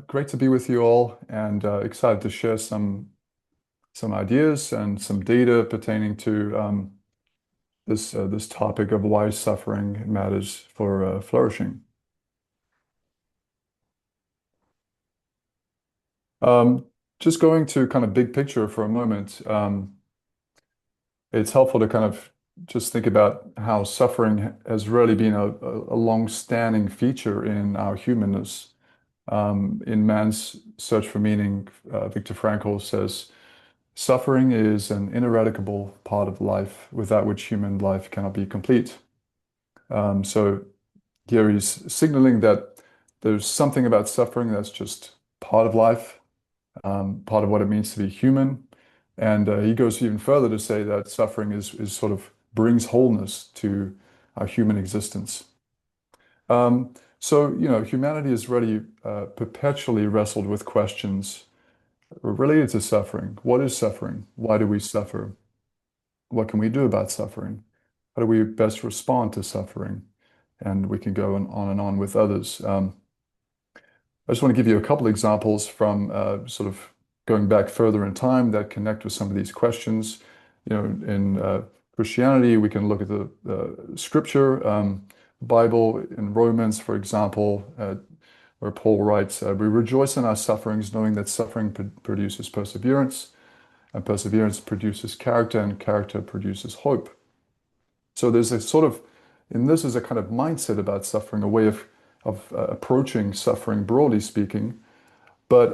Great to be with you all, and excited to share some ideas and some data pertaining to this topic of why suffering matters for flourishing. Um, just going to kind of big picture for a moment, it's helpful to kind of just think about how suffering has really been a long-standing feature in our humanness. In Man's Search for Meaning, Viktor Frankl says, suffering is an ineradicable part of life without which human life cannot be complete. So here he's signaling that there's something about suffering that's just part of life, part of what it means to be human. And he goes even further to say that suffering is sort of brings wholeness to our human existence. So, humanity has really perpetually wrestled with questions related to suffering. What is suffering? Why do we suffer? What can we do about suffering? How do we best respond to suffering? And we can go on and on with others. I just want to give you a couple examples from sort of going back further in time that connect with some of these questions. In Christianity, we can look at the scripture, Bible in Romans, for example, where Paul writes, "We rejoice in our sufferings, knowing that suffering produces perseverance, and perseverance produces character, and character produces hope." So there's a sort of, and this is a kind of mindset about suffering, a way of approaching suffering, broadly speaking, but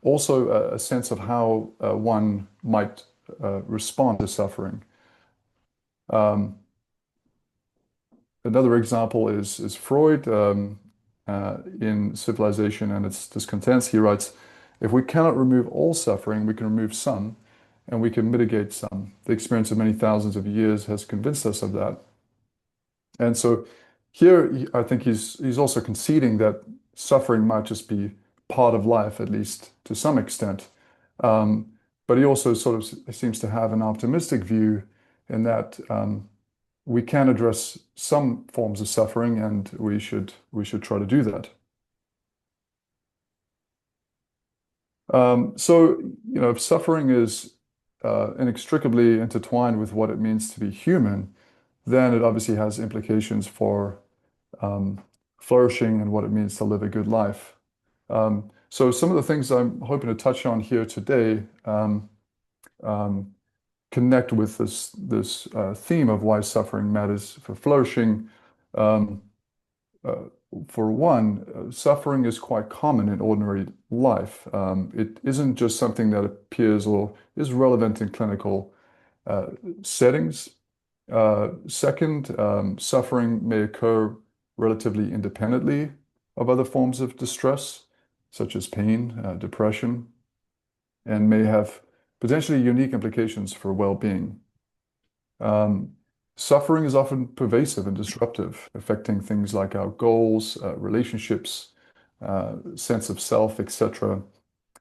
also a sense of how one might respond to suffering. Um, Another example is Freud in Civilization and Its Discontents. He writes, "If we cannot remove all suffering, we can remove some, and we can mitigate some. The experience of many thousands of years has convinced us of that." And so here, I think he's also conceding that suffering might just be part of life, at least to some extent. Um, but he also sort of seems to have an optimistic view in that we can address some forms of suffering, and we should try to do that. So, if suffering is inextricably intertwined with what it means to be human, then it obviously has implications for um, flourishing and what it means to live a good life. So some of the things I'm hoping to touch on here today um, connect with this theme of why suffering matters for flourishing. Um, uh, for one, suffering is quite common in ordinary life. It isn't just something that appears or is relevant in clinical uh, settings. Second, suffering may occur relatively independently of other forms of distress, such as pain, depression, and may have potentially unique implications for well-being. Um, Suffering is often pervasive and disruptive, affecting things like our goals, relationships, sense of self, etc.,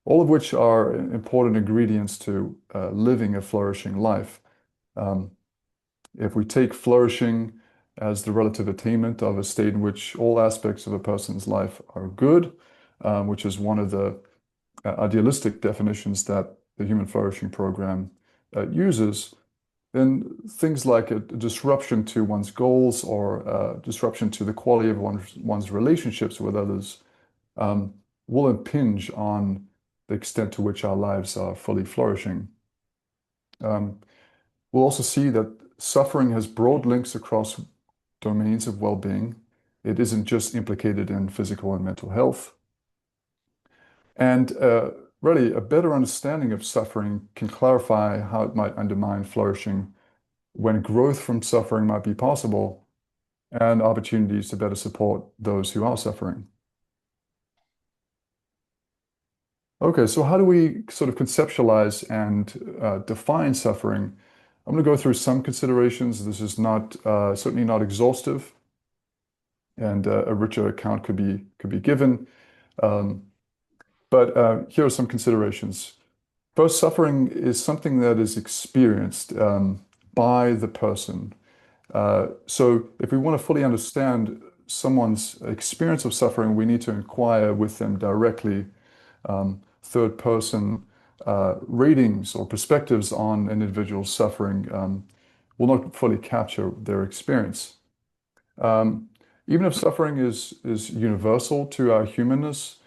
all of which are important ingredients to living a flourishing life. Um, if we take flourishing as the relative attainment of a state in which all aspects of a person's life are good, which is one of the idealistic definitions that the Human Flourishing Program uses, then things like a disruption to one's goals or disruption to the quality of one's relationships with others um, will impinge on the extent to which our lives are fully flourishing. Um, we'll also see that suffering has broad links across domains of well-being. It isn't just implicated in physical and mental health. And really, a better understanding of suffering can clarify how it might undermine flourishing when growth from suffering might be possible and opportunities to better support those who are suffering. Okay, so how do we sort of conceptualize and define suffering? I'm going to go through some considerations. This is not certainly not exhaustive, and a richer account could be given. Um, but here are some considerations. First, suffering is something that is experienced by the person. So if we want to fully understand someone's experience of suffering, we need to inquire with them directly. Third person ratings or perspectives on an individual's suffering will not fully capture their experience. Um, Even if suffering is universal to our humanness,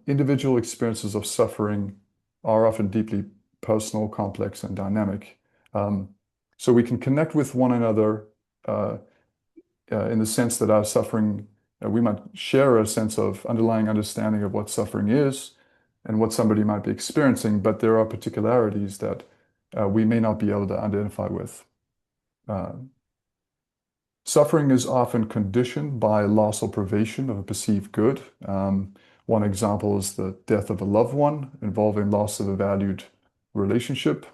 individual experiences of suffering are often deeply personal, complex, and dynamic. Um, so we can connect with one another uh, in the sense that our suffering, we might share a sense of underlying understanding of what suffering is and what somebody might be experiencing, but there are particularities that we may not be able to identify with. Uh, Suffering is often conditioned by loss or privation of a perceived good. One example is the death of a loved one involving loss of a valued relationship.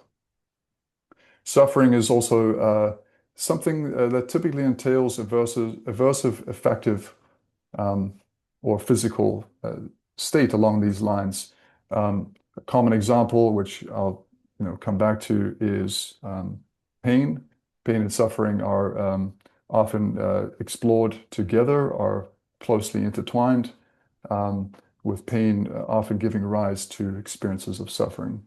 Suffering is also something that typically entails aversive affective um, or physical state along these lines. A common example, which I'll come back to, is pain. Pain and suffering are often explored together, are closely intertwined, um, with pain often giving rise to experiences of suffering.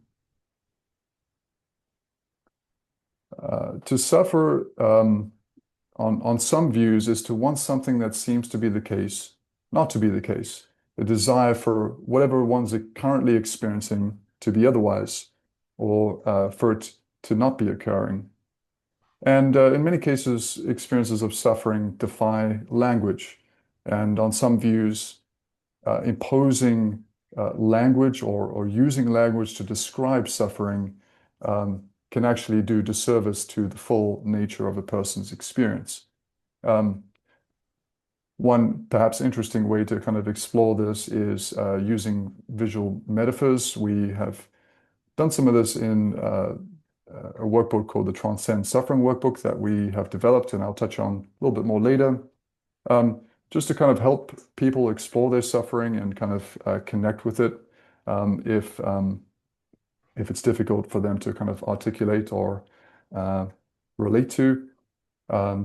To suffer on some views is to want something that seems to be the case, not to be the case. The desire for whatever one's currently experiencing to be otherwise, or for it to not be occurring. And in many cases, experiences of suffering defy language. And on some views, imposing language or using language to describe suffering can actually do disservice to the full nature of a person's experience. Um, One perhaps interesting way to kind of explore this is using visual metaphors. We have done some of this in a workbook called the Transcend Suffering Workbook that we have developed, and I'll touch on a little bit more later. Just to kind of help people explore their suffering and kind of connect with it um, if um, if it's difficult for them to kind of articulate or uh, relate to.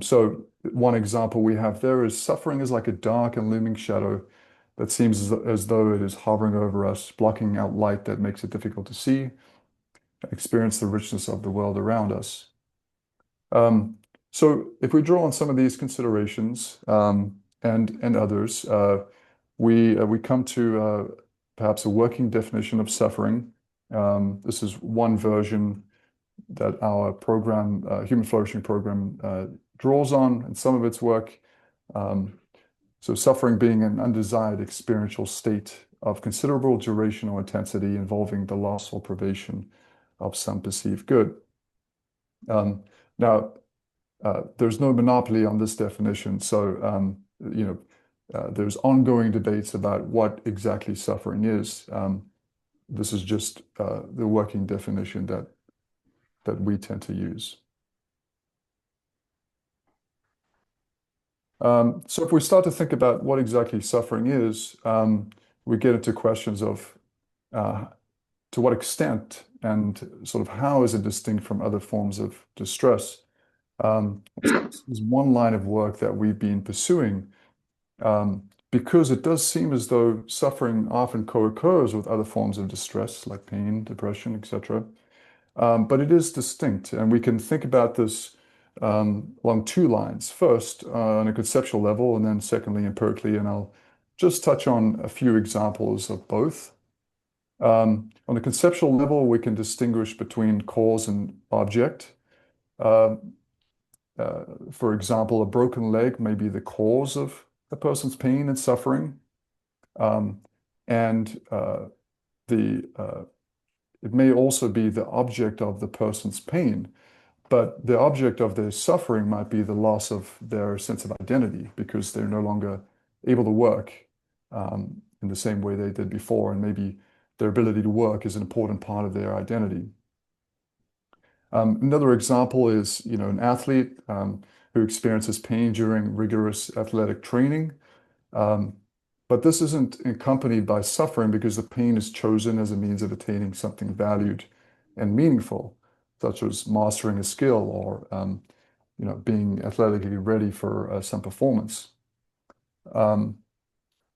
So one example we have there is suffering is like a dark and looming shadow that seems as though it is hovering over us, blocking out light that makes it difficult to see, experience the richness of the world around us. Um, so if we draw on some of these considerations and others, we come to perhaps a working definition of suffering. This is one version that our program, Human Flourishing program, draws on in some of its work. Um, so suffering being an undesired experiential state of considerable duration or intensity involving the loss or privation of some perceived good. Um, Now, there's no monopoly on this definition. So, there's ongoing debates about what exactly suffering is. This is just the working definition that we tend to use. So if we start to think about what exactly suffering is, we get into questions of uh, to what extent and sort of how is it distinct from other forms of distress. So this is one line of work that we've been pursuing because it does seem as though suffering often co-occurs with other forms of distress like pain, depression, etc. But it is distinct, and we can think about this along two lines. First, on a conceptual level, and then secondly, empirically, and I'll just touch on a few examples of both. On a conceptual level, we can distinguish between cause and object. Uh, for example, a broken leg may be the cause of a person's pain and suffering, um, and the it may also be the object of the person's pain. But the object of their suffering might be the loss of their sense of identity because they're no longer able to work in the same way they did before. And maybe their ability to work is an important part of their identity. Another example is, an athlete who experiences pain during rigorous athletic training. Um, but this isn't accompanied by suffering because the pain is chosen as a means of attaining something valued and meaningful, such as mastering a skill or being athletically ready for some performance. Um,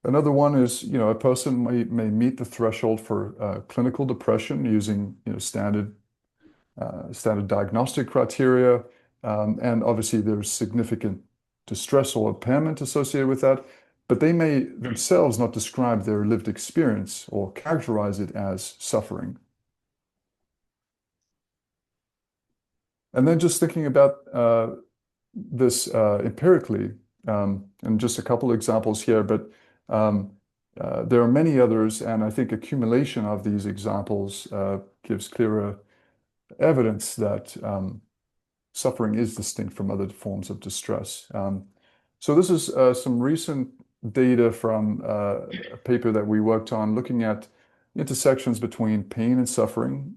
Another one is, a person may meet the threshold for clinical depression using, standard diagnostic criteria. And obviously, there's significant distress or impairment associated with that, but they may themselves not describe their lived experience or characterize it as suffering. And then just thinking about this empirically, and just a couple examples here, but um, there are many others, and I think accumulation of these examples gives clearer evidence that suffering is distinct from other forms of distress. So this is some recent data from a paper that we worked on looking at intersections between pain and suffering,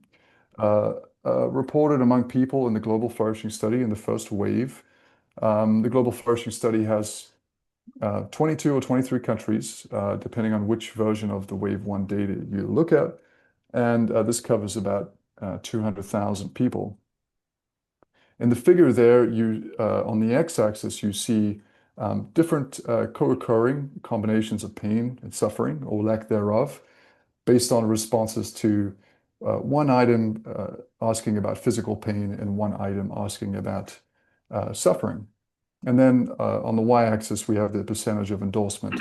uh, reported among people in the Global Flourishing Study in the first wave. The Global Flourishing Study has 22 or 23 countries, depending on which version of the Wave 1 data you look at. And this covers about 200,000 people. In the figure there, on the x-axis, you see different co-occurring combinations of pain and suffering, or lack thereof, based on responses to one item asking about physical pain and one item asking about suffering. And then on the y-axis, we have the percentage of endorsement.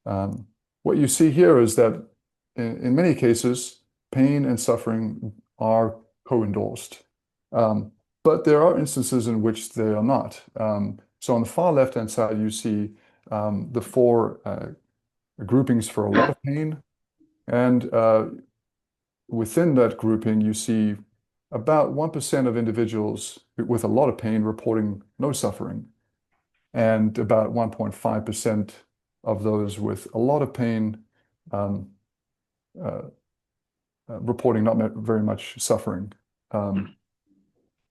What you see here is that in many cases, pain and suffering are co-endorsed. But there are instances in which they are not. So on the far left-hand side, you see the four groupings for a lot of pain. And within that grouping, you see about 1% of individuals with a lot of pain reporting no suffering, and about 1.5% of those with a lot of pain um, uh, reporting not very much suffering. And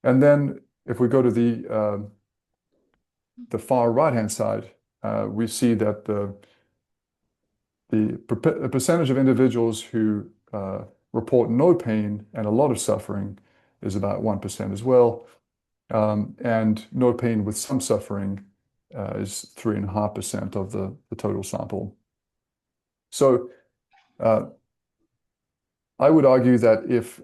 then if we go to the far right-hand side, we see that the percentage of individuals who report no pain and a lot of suffering is about 1% as well. And no pain with some suffering is 3.5% of the total sample. So I would argue that if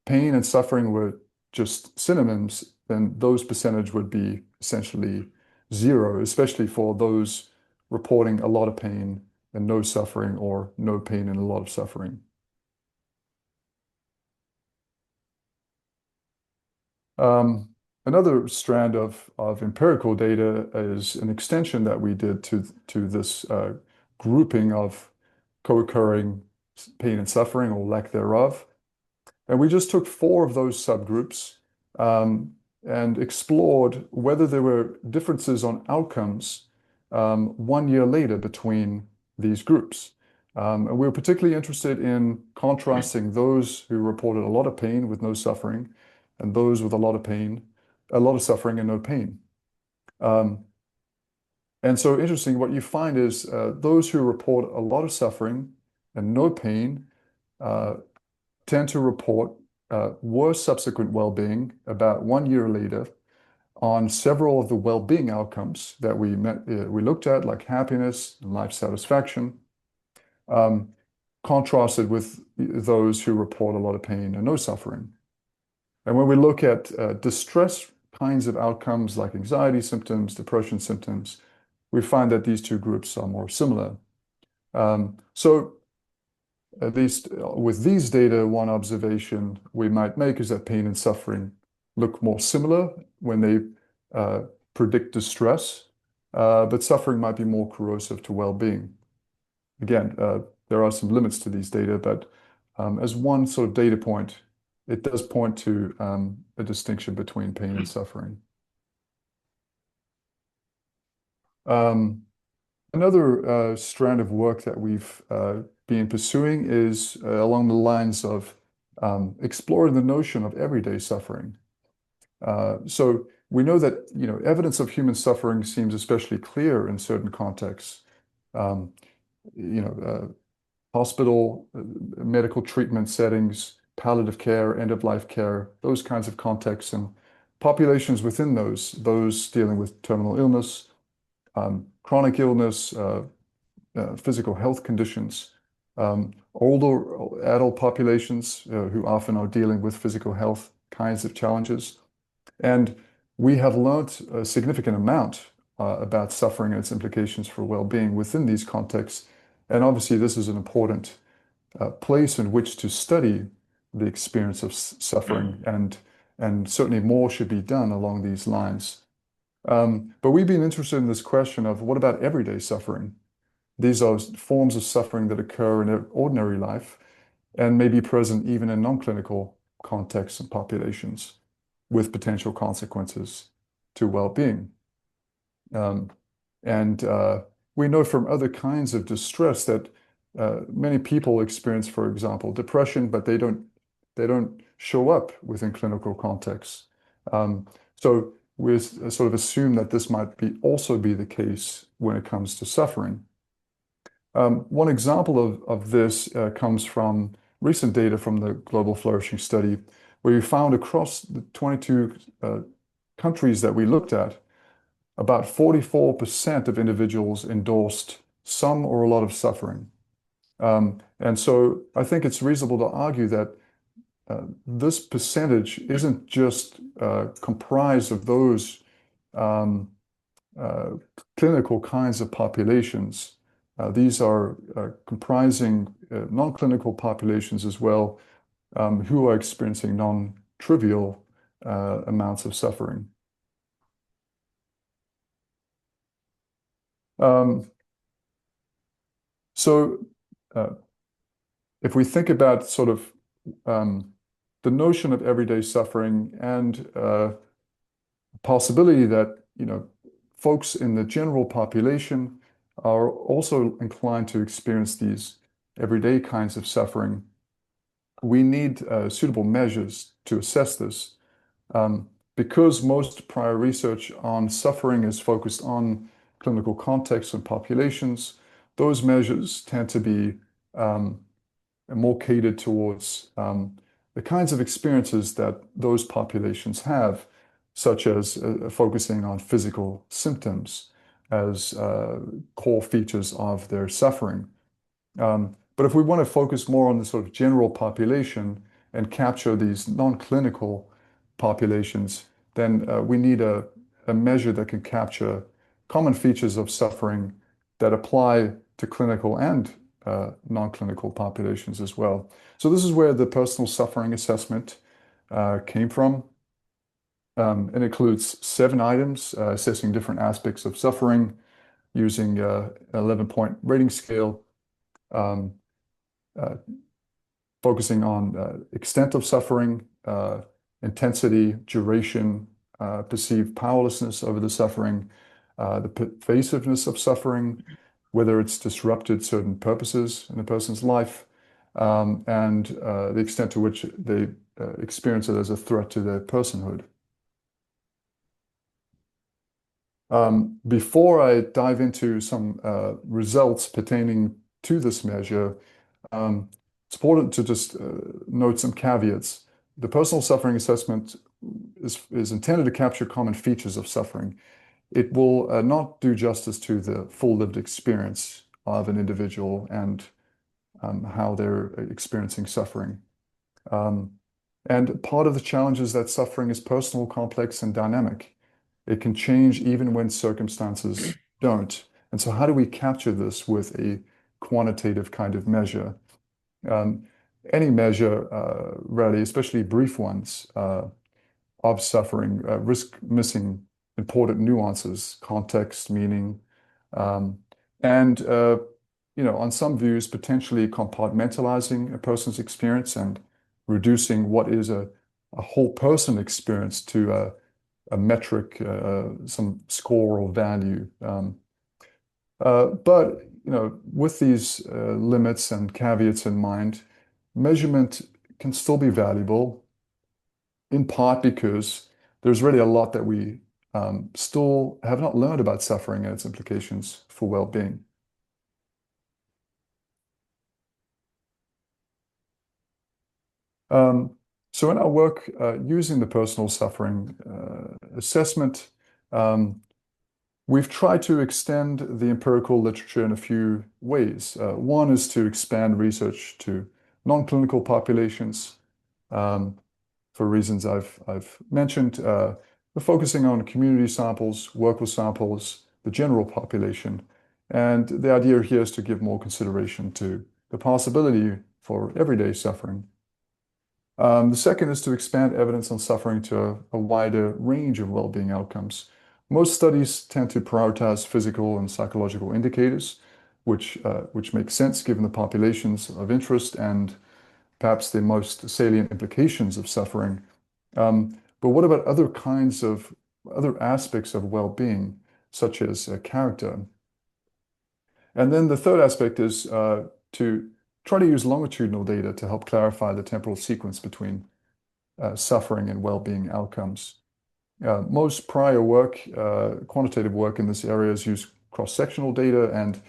pain and suffering were just synonyms, then those percentage would be essentially zero, especially for those reporting a lot of pain and no suffering, or no pain and a lot of suffering. Um, Another strand of empirical data is an extension that we did to this grouping of co-occurring pain and suffering, or lack thereof. And we just took four of those subgroups um, and explored whether there were differences on outcomes 1 year later between these groups. And we were particularly interested in contrasting those who reported a lot of pain with no suffering, and those with a lot of pain, a lot of suffering and no pain. Um, and so interesting, what you find is those who report a lot of suffering and no pain uh, tend to report worse subsequent well-being about 1 year later on several of the well-being outcomes that we looked at, like happiness and life satisfaction, um, contrasted with those who report a lot of pain and no suffering. And when we look at distress kinds of outcomes like anxiety symptoms, depression symptoms, we find that these two groups are more similar. So at least with these data, one observation we might make is that pain and suffering look more similar when they predict distress, but suffering might be more corrosive to well-being. Again, there are some limits to these data, but as one sort of data point, it does point to a distinction between pain and suffering. Um, Another strand of work that we've been pursuing is along the lines of exploring the notion of everyday suffering. So we know that evidence of human suffering seems especially clear in certain contexts. Um, you know, Hospital, medical treatment settings, palliative care, end-of-life care, those kinds of contexts, and populations within those dealing with terminal illness, chronic illness, physical health conditions, older adult populations who often are dealing with physical health kinds of challenges. And we have learned a significant amount about suffering and its implications for well-being within these contexts. And obviously, this is an important place in which to study the experience of suffering, and certainly more should be done along these lines. But we've been interested in this question of what about everyday suffering? These are forms of suffering that occur in ordinary life and may be present even in non-clinical contexts and populations with potential consequences to well-being. Um, and we know from other kinds of distress that many people experience, for example, depression, but they don't show up within clinical contexts. So we sort of assume that this might be also be the case when it comes to suffering. One example of this comes from recent data from the Global Flourishing study, where we found across the 22 countries that we looked at, about 44% of individuals endorsed some or a lot of suffering. And so I think it's reasonable to argue that this percentage isn't just comprised of those um, uh, clinical kinds of populations. These are comprising non-clinical populations as well, who are experiencing non-trivial amounts of suffering. Um, so uh, if we think about sort of the notion of everyday suffering and possibility that, folks in the general population are also inclined to experience these everyday kinds of suffering, we need suitable measures to assess this. Because most prior research on suffering is focused on clinical contexts and populations, those measures tend to be more catered towards the kinds of experiences that those populations have, such as focusing on physical symptoms as core features of their suffering. But if we want to focus more on the sort of general population and capture these non-clinical populations, then we need a measure that can capture common features of suffering that apply to clinical and non-clinical populations as well. So this is where the personal suffering assessment came from. It includes 7 items assessing different aspects of suffering using an 11-point rating scale, um, uh, focusing on extent of suffering, intensity, duration, perceived powerlessness over the suffering, the pervasiveness of suffering, whether it's disrupted certain purposes in a person's life, and the extent to which they experience it as a threat to their personhood. Before I dive into some results pertaining to this measure, it's important to just note some caveats. The personal suffering assessment is intended to capture common features of suffering. It will not do justice to the full lived experience of an individual and how they're experiencing suffering. Um, and part of the challenge is that suffering is personal, complex, and dynamic. It can change even when circumstances don't. And so, how do we capture this with a quantitative kind of measure? Um, any measure, really, especially brief ones, of suffering, risk missing important nuances, context, meaning, um, and on some views, potentially compartmentalizing a person's experience and reducing what is a whole person experience to a metric, some score or value. But with these limits and caveats in mind, measurement can still be valuable, in part because there's really a lot that we still have not learned about suffering and its implications for well-being. Um, so in our work using the personal suffering assessment, um, We've tried to extend the empirical literature in a few ways. One is to expand research to non-clinical populations. Um, for reasons I've mentioned, we're focusing on community samples, worker samples, the general population. And the idea here is to give more consideration to the possibility for everyday suffering. The second is to expand evidence on suffering to a wider range of well-being outcomes. Most studies tend to prioritize physical and psychological indicators, which makes sense given the populations of interest and perhaps the most salient implications of suffering. But what about other aspects of well-being, such as character? And then the third aspect is to try to use longitudinal data to help clarify the temporal sequence between suffering and well-being outcomes. Most prior work, quantitative work in this area, has used cross-sectional data, and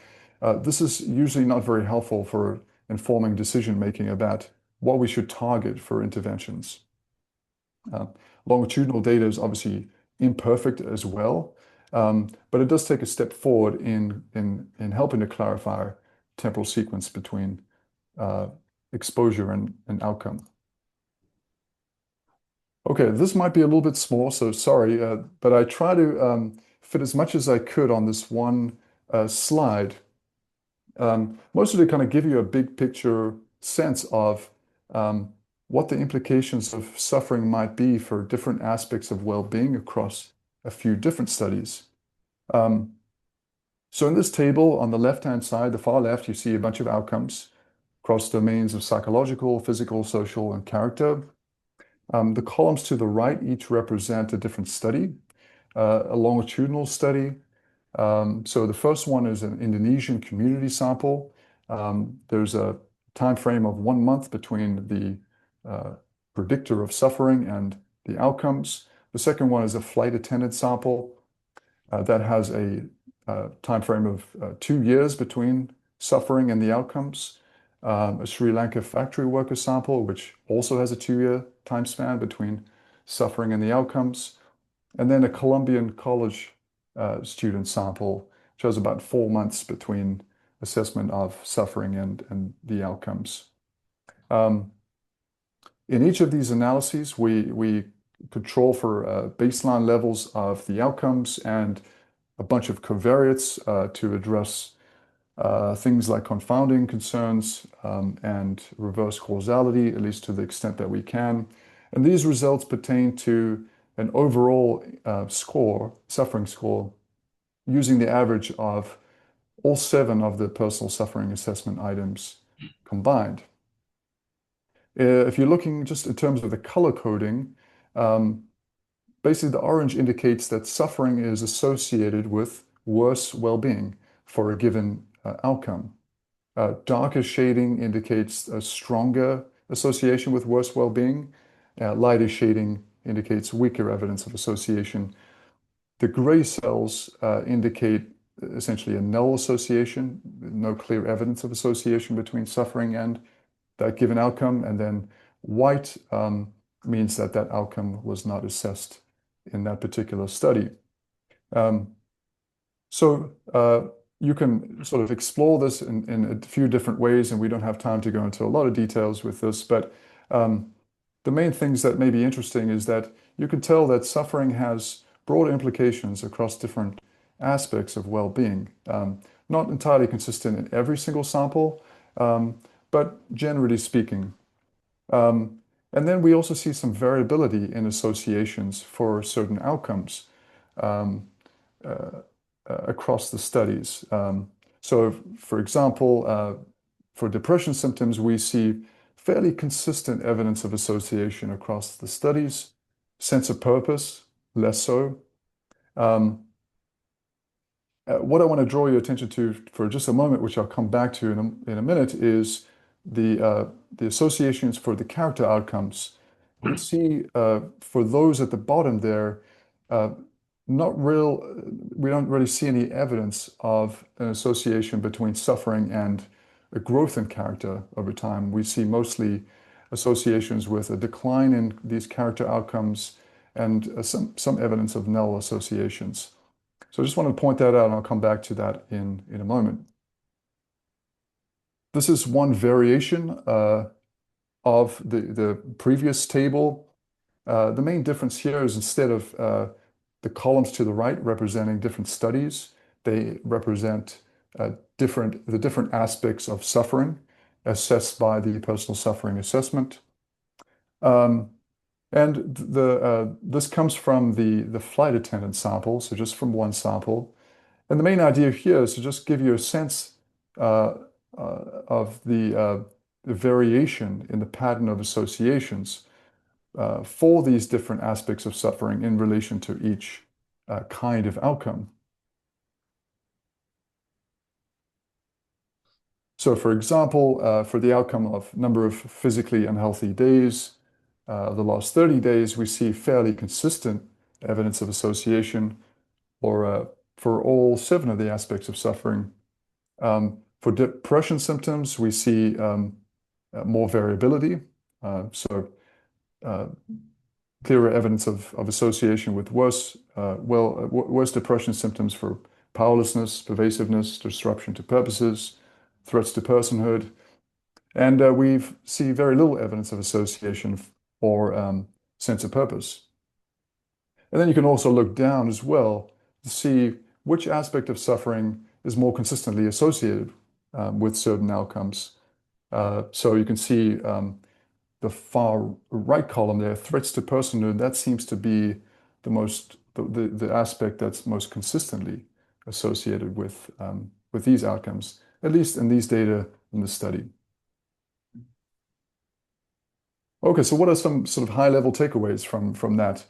this is usually not very helpful for informing decision-making about what we should target for interventions. Uh, Longitudinal data is obviously imperfect as well, but it does take a step forward in helping to clarify temporal sequence between uh, exposure and outcome. Okay, this might be a little bit small, so sorry, but I try to fit as much as I could on this one slide. Mostly to kind of give you a big picture sense of um, what the implications of suffering might be for different aspects of well-being across a few different studies. Um, so in this table on the left-hand side, the far left, you see a bunch of outcomes across domains of psychological, physical, social, and character. The columns to the right each represent a different study, a longitudinal study. So the first one is an Indonesian community sample. There's a time frame of 1 month between the predictor of suffering and the outcomes. The second one is a flight attendant sample that has a time frame of 2 years between suffering and the outcomes. A Sri Lanka factory worker sample, which also has a 2-year time span between suffering and the outcomes. And then a Colombian college student sample, which has about 4 months between assessment of suffering and the outcomes. Um, in each of these analyses, we control for baseline levels of the outcomes and a bunch of covariates to address things like confounding concerns and reverse causality, at least to the extent that we can. And these results pertain to an overall suffering score, using the average of all 7 of the personal suffering assessment items combined. If you're looking just in terms of the color coding, um, basically the orange indicates that suffering is associated with worse well-being for a given outcome. Darker shading indicates a stronger association with worse well-being. Lighter shading indicates weaker evidence of association. The gray cells indicate essentially a null association, no clear evidence of association between suffering and that given outcome. And then white means that that outcome was not assessed in that particular study. Um, so you can sort of explore this in a few different ways, and we don't have time to go into a lot of details with this, but the main things that may be interesting is that you can tell that suffering has broad implications across different aspects of well-being. Not entirely consistent in every single sample, but generally speaking. Um, and then we also see some variability in associations for certain outcomes. Um, uh, across the studies. So, for example, for depression symptoms, we see fairly consistent evidence of association across the studies. Sense of purpose, less so. Um, what I want to draw your attention to for just a moment, which I'll come back to in a minute, is the associations for the character outcomes. We see for those at the bottom there, uh, not real, we don't really see any evidence of an association between suffering and a growth in character over time. We see mostly associations with a decline in these character outcomes and some evidence of null associations. So I just want to point that out, and I'll come back to that in a moment. This is one variation of the previous table. The main difference here is instead of the columns to the right representing different studies, they represent the different aspects of suffering assessed by the personal suffering assessment. Um, and this comes from the flight attendant sample, so just from one sample. And the main idea here is to just give you a sense uh, of the variation in the pattern of associations for these different aspects of suffering in relation to each kind of outcome. So, for example, for the outcome of number of physically unhealthy days, the last 30 days, we see fairly consistent evidence of association for all 7 of the aspects of suffering. For depression symptoms, we see more variability. So uh, clearer evidence of association with worse depression symptoms for powerlessness, pervasiveness, disruption to purposes, threats to personhood. And we see very little evidence of association or sense of purpose. And then you can also look down as well to see which aspect of suffering is more consistently associated with certain outcomes. So you can see the far right column there, threats to personhood, that seems to be the aspect that's most consistently associated with these outcomes, at least in these data in the study. Okay, so what are some sort of high-level takeaways from that?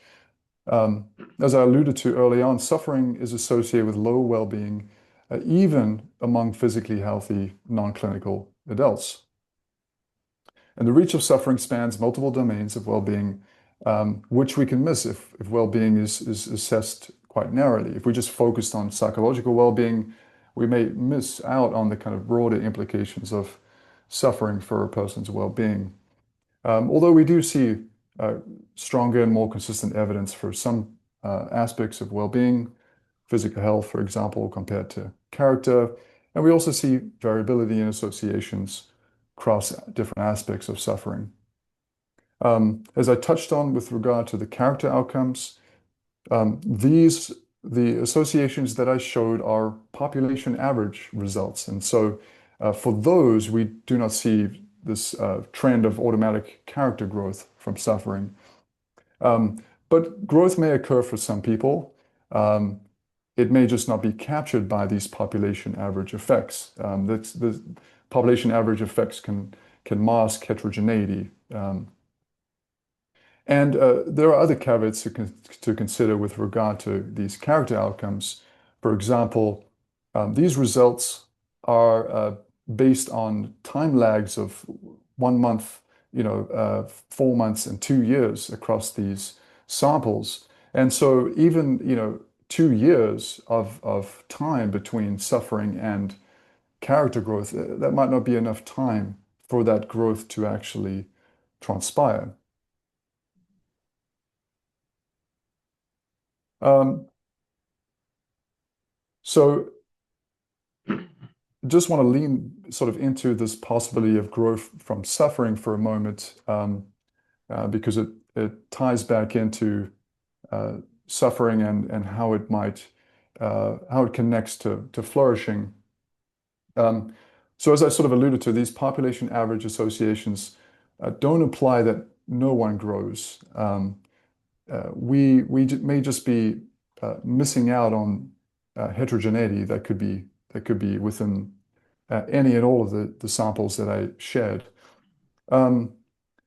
As I alluded to early on, suffering is associated with low well-being, even among physically healthy non-clinical adults. And the reach of suffering spans multiple domains of well-being, which we can miss if well-being is assessed quite narrowly. If we just focused on psychological well-being, we may miss out on the kind of broader implications of suffering for a person's well-being. Although we do see uh, stronger and more consistent evidence for some aspects of well-being, physical health, for example, compared to character. And we also see variability in associations across different aspects of suffering. As I touched on with regard to the character outcomes, the associations that I showed are population average results. And so for those, we do not see this trend of automatic character growth from suffering. But growth may occur for some people. It may just not be captured by these population average effects. The population average effects can mask heterogeneity. And there are other caveats to consider with regard to these character outcomes. For example, these results are based on time lags of 1 month, 4 months, and 2 years across these samples. And so even, 2 years of time between suffering and character growth, that might not be enough time for that growth to actually transpire. Um, so just want to lean sort of into this possibility of growth from suffering for a moment, because it ties back into uh, suffering and how it connects to flourishing. Um, so as I sort of alluded to, these population average associations don't imply that no one grows. We may just be missing out on heterogeneity that could be within any and all of the samples that I shared. Um,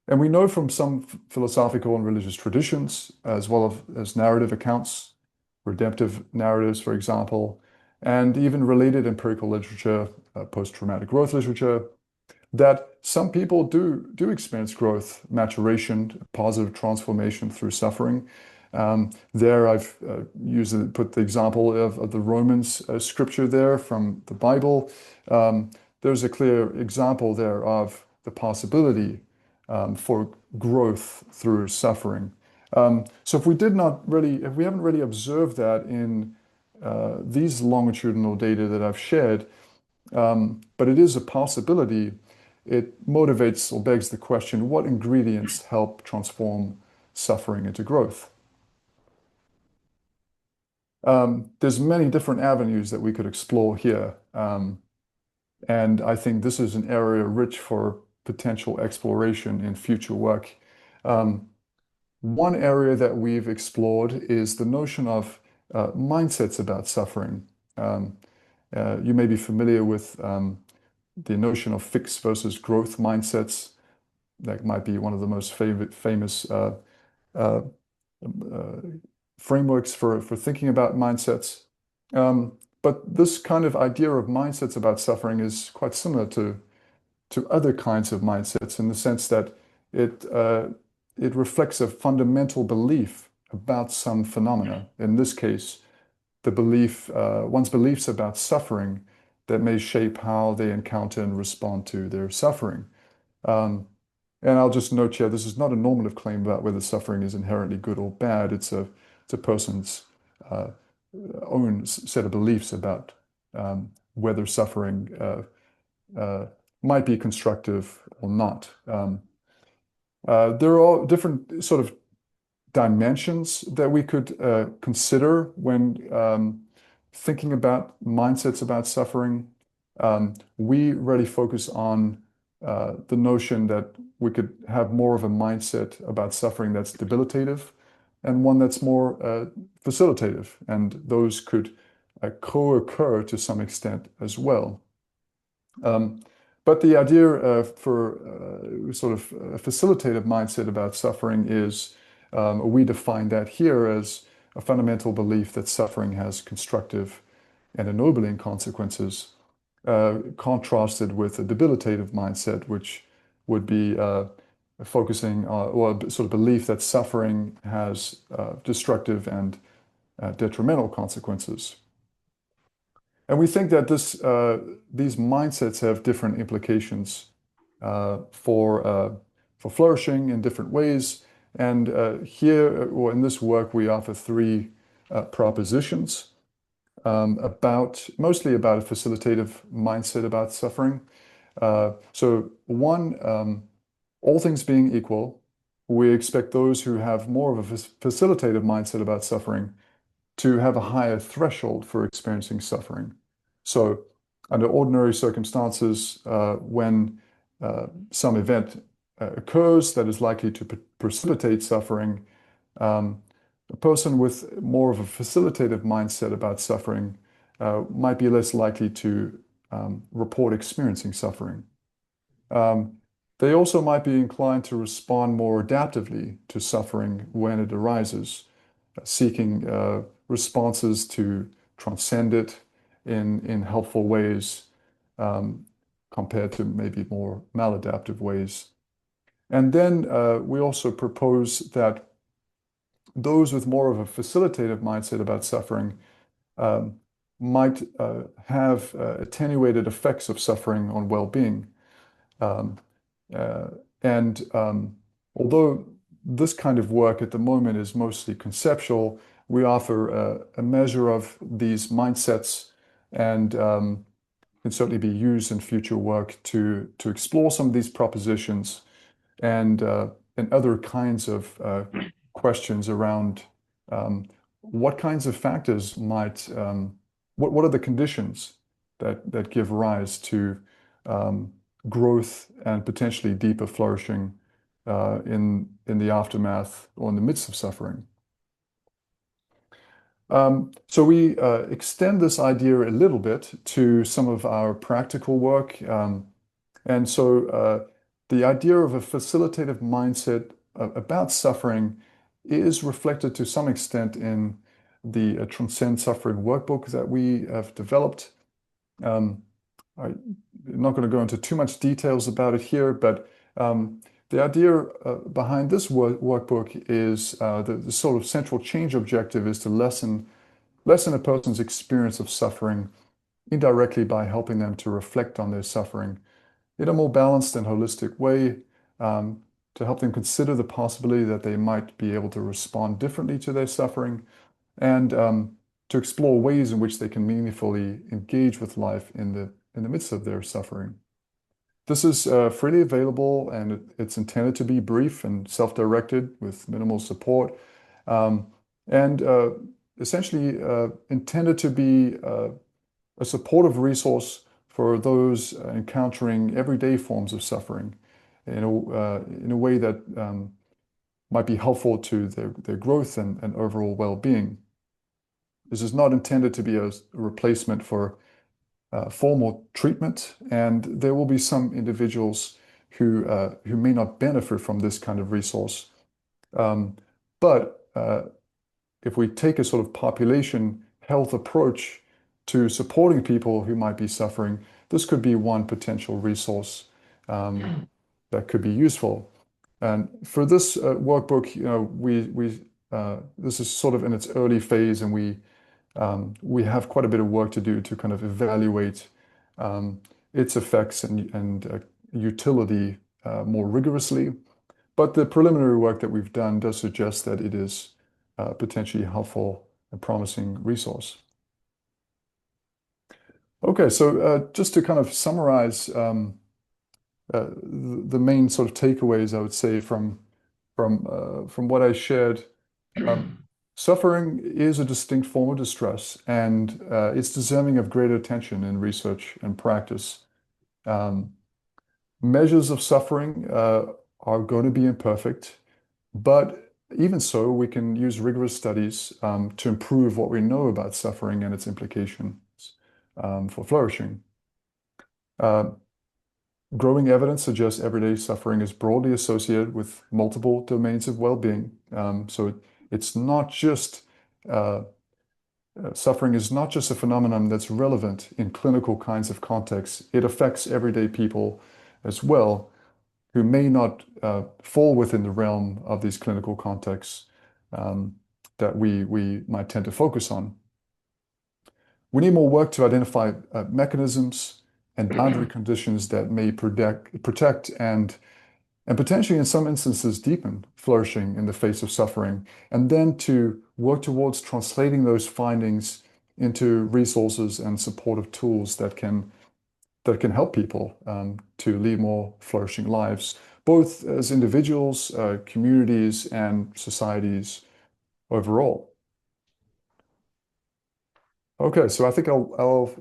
and we know from some philosophical and religious traditions, as well as narrative accounts, redemptive narratives, for example, and even related empirical literature, post-traumatic growth literature, that some people do experience growth, maturation, positive transformation through suffering. There, I've put the example of the Romans scripture there from the Bible. There's a clear example there of the possibility for growth through suffering. So if we haven't really observed that these longitudinal data that I've shared, but it is a possibility. It motivates or begs the question, what ingredients help transform suffering into growth? There's many different avenues that we could explore here. And I think this is an area rich for potential exploration in future work. Um, One area that we've explored is the notion of mindsets about suffering. Um, you may be familiar with the notion of fixed versus growth mindsets. That might be one of the most famous uh, uh, frameworks for thinking about mindsets. Um, but this kind of idea of mindsets about suffering is quite similar to other kinds of mindsets in the sense that it it reflects a fundamental belief about some phenomena. In this case, the belief one's beliefs about suffering that may shape how they encounter and respond to their suffering. Um, and I'll just note here, this is not a normative claim about whether suffering is inherently good or bad. It's a person's uh, own set of beliefs about whether suffering uh, might be constructive or not. There are all different sort of dimensions that we could consider when thinking about mindsets about suffering. We really focus on the notion that we could have more of a mindset about suffering that's debilitative and one that's more facilitative, and those could co-occur to some extent as well. Um, but the idea for sort of a facilitative mindset about suffering is we define that here as a fundamental belief that suffering has constructive and ennobling consequences, contrasted with a debilitative mindset, which would be focusing on, or a sort of belief that suffering has destructive and detrimental consequences. And we think that these mindsets have different implications for flourishing in different ways. And here, or in this work, we offer three propositions mostly about a facilitative mindset about suffering. So one, all things being equal, we expect those who have more of a facilitative mindset about suffering to have a higher threshold for experiencing suffering. So, under ordinary circumstances, when some event occurs that is likely to precipitate suffering, um, a person with more of a facilitative mindset about suffering might be less likely to report experiencing suffering. Um, they also might be inclined to respond more adaptively to suffering when it arises, seeking responses to transcend it in helpful ways um, compared to maybe more maladaptive ways. And then we also propose that those with more of a facilitative mindset about suffering um, might have attenuated effects of suffering on well-being. Um, uh, and although this kind of work at the moment is mostly conceptual, we offer a measure of these mindsets and can certainly be used in future work to explore some of these propositions and other kinds of questions around what kinds of factors might what are the conditions that give rise to um, growth and potentially deeper flourishing in the aftermath or in the midst of suffering. So we extend this idea a little bit to some of our practical work. And so the idea of a facilitative mindset about suffering is reflected to some extent in the Transcend Suffering workbook that we have developed. Um, I'm not going to go into too much details about it here, but the idea behind this workbook is the sort of central change objective is to lessen a person's experience of suffering indirectly by helping them to reflect on their suffering in a more balanced and holistic way, to help them consider the possibility that they might be able to respond differently to their suffering, and to explore ways in which they can meaningfully engage with life in the midst of their suffering. This is freely available, and it's intended to be brief and self-directed with minimal support, um, and essentially intended to be a supportive resource for those encountering everyday forms of suffering in a way that might be helpful to their growth and overall well-being. This is not intended to be a replacement for formal treatment, and there will be some individuals who may not benefit from this kind of resource. But if we take a sort of population health approach to supporting people who might be suffering, this could be one potential resource that could be useful. And for this workbook, this is sort of in its early phase, and we have quite a bit of work to do to kind of evaluate its effects and utility more rigorously. But the preliminary work that we've done does suggest that it is potentially helpful and promising resource. Okay, so just to kind of summarize the main sort of takeaways, I would say from what I shared. Suffering is a distinct form of distress, and it's deserving of greater attention in research and practice. Um, Measures of suffering are going to be imperfect, but even so, we can use rigorous studies to improve what we know about suffering and its implications for flourishing. Uh, Growing evidence suggests everyday suffering is broadly associated with multiple domains of well-being. So it's not just suffering is not just a phenomenon that's relevant in clinical kinds of contexts. It affects everyday people as well, who may not fall within the realm of these clinical contexts that we might tend to focus on. We need more work to identify mechanisms and boundary conditions that may protect and potentially in some instances deepen flourishing in the face of suffering, and then to work towards translating those findings into resources and supportive tools that can help people to lead more flourishing lives, both as individuals, communities, and societies overall. Okay, so I think I'll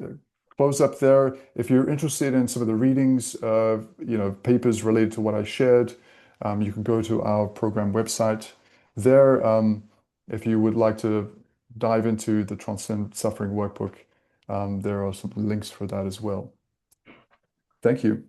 close up there. If you're interested in some of the readings of papers related to what I shared, you can go to our program website. There, if you would like to dive into the Transcend Suffering Workbook, there are some links for that as well. Thank you.